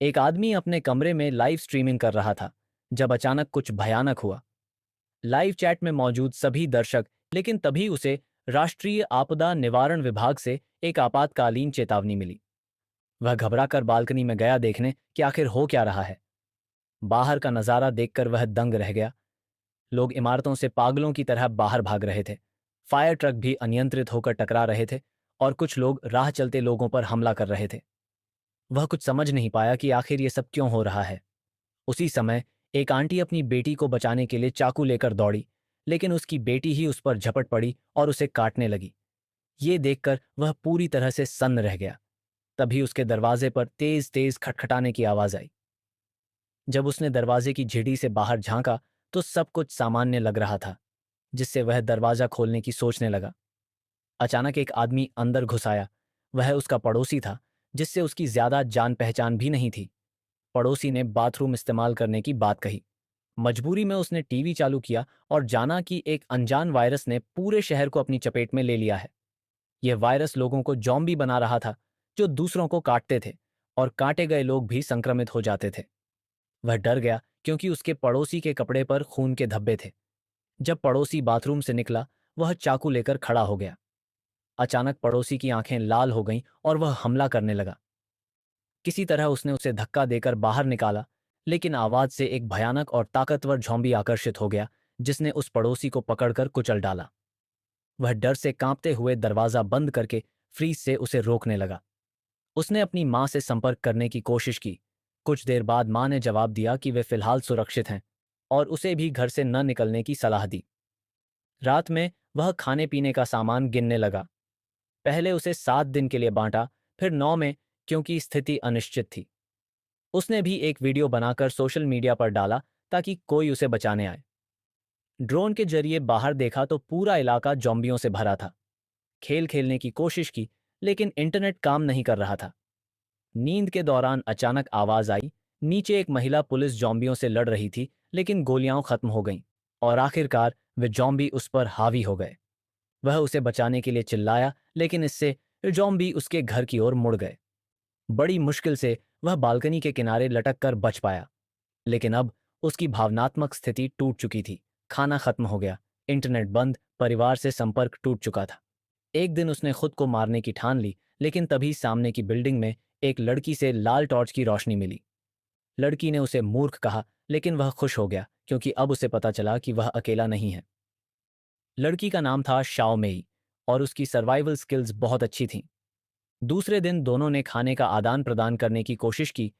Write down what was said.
एक आदमी अपने कमरे में लाइव स्ट्रीमिंग कर रहा था जब अचानक कुछ भयानक हुआ। लाइव चैट में मौजूद सभी दर्शक, लेकिन तभी उसे राष्ट्रीय आपदा निवारण विभाग से एक आपातकालीन चेतावनी मिली। वह घबराकर बालकनी में गया देखने कि आखिर हो क्या रहा है। बाहर का नजारा देखकर वह दंग रह गया। लोग इमारतों से पागलों की तरह बाहर भाग रहे थे। फायर ट्रक भी अनियंत्रित होकर टकरा रहे थे और कुछ लोग राह चलते लोगों पर हमला कर रहे थे। वह कुछ समझ नहीं पाया कि आखिर ये सब क्यों हो रहा है। उसी समय एक आंटी अपनी बेटी को बचाने के लिए चाकू लेकर दौड़ी, लेकिन उसकी बेटी ही उस पर झपट पड़ी और उसे काटने लगी। ये देखकर वह पूरी तरह से सन्न रह गया। तभी उसके दरवाजे पर तेज तेज खटखटाने की आवाज आई। जब उसने दरवाजे की झिड़ी से बाहर झांका तो सब कुछ सामान्य लग रहा था, जिससे वह दरवाजा खोलने की सोचने लगा। अचानक एक आदमी अंदर घुस आया। वह उसका पड़ोसी था, जिससे उसकी ज्यादा जान पहचान भी नहीं थी। पड़ोसी ने बाथरूम इस्तेमाल करने की बात कही। मजबूरी में उसने टीवी चालू किया और जाना कि एक अनजान वायरस ने पूरे शहर को अपनी चपेट में ले लिया है। यह वायरस लोगों को जॉम्बी बना रहा था, जो दूसरों को काटते थे, और काटे गए लोग भी संक्रमित हो जाते थे। वह डर गया क्योंकि उसके पड़ोसी के कपड़े पर खून के धब्बे थे। जब पड़ोसी बाथरूम से निकला, वह चाकू लेकर खड़ा हो गया। अचानक पड़ोसी की आंखें लाल हो गईं और वह हमला करने लगा। किसी तरह उसने उसे धक्का देकर बाहर निकाला, लेकिन आवाज से एक भयानक और ताकतवर झॉम्बी आकर्षित हो गया, जिसने उस पड़ोसी को पकड़कर कुचल डाला। वह डर से कांपते हुए दरवाजा बंद करके फ्रीज से उसे रोकने लगा। उसने अपनी मां से संपर्क करने की कोशिश की। कुछ देर बाद मां ने जवाब दिया कि वे फिलहाल सुरक्षित हैं और उसे भी घर से न निकलने की सलाह दी। रात में वह खाने पीने का सामान गिनने लगा। पहले उसे 7 दिन के लिए बांटा, फिर 9 में, क्योंकि स्थिति अनिश्चित थी। उसने भी एक वीडियो बनाकर सोशल मीडिया पर डाला ताकि कोई उसे बचाने आए। ड्रोन के जरिए बाहर देखा तो पूरा इलाका जॉम्बियों से भरा था। खेल खेलने की कोशिश की, लेकिन इंटरनेट काम नहीं कर रहा था। नींद के दौरान अचानक आवाज आई। नीचे एक महिला पुलिस जॉम्बियों से लड़ रही थी, लेकिन गोलियां खत्म हो गईं और आखिरकार वे जॉम्बी उस पर हावी हो गए। वह उसे बचाने के लिए चिल्लाया, लेकिन इससे जॉम्बी उसके घर की ओर मुड़ गए। बड़ी मुश्किल से वह बालकनी के किनारे लटक कर बच पाया, लेकिन अब उसकी भावनात्मक स्थिति टूट चुकी थी। खाना खत्म हो गया, इंटरनेट बंद, परिवार से संपर्क टूट चुका था। एक दिन उसने खुद को मारने की ठान ली, लेकिन तभी सामने की बिल्डिंग में एक लड़की से लाल टॉर्च की रोशनी मिली। लड़की ने उसे मूर्ख कहा, लेकिन वह खुश हो गया क्योंकि अब उसे पता चला कि वह अकेला नहीं है। लड़की का नाम था शाओ मेई और उसकी सर्वाइवल स्किल्स बहुत अच्छी थीं। दूसरे दिन दोनों ने खाने का आदान प्रदान करने की कोशिश की,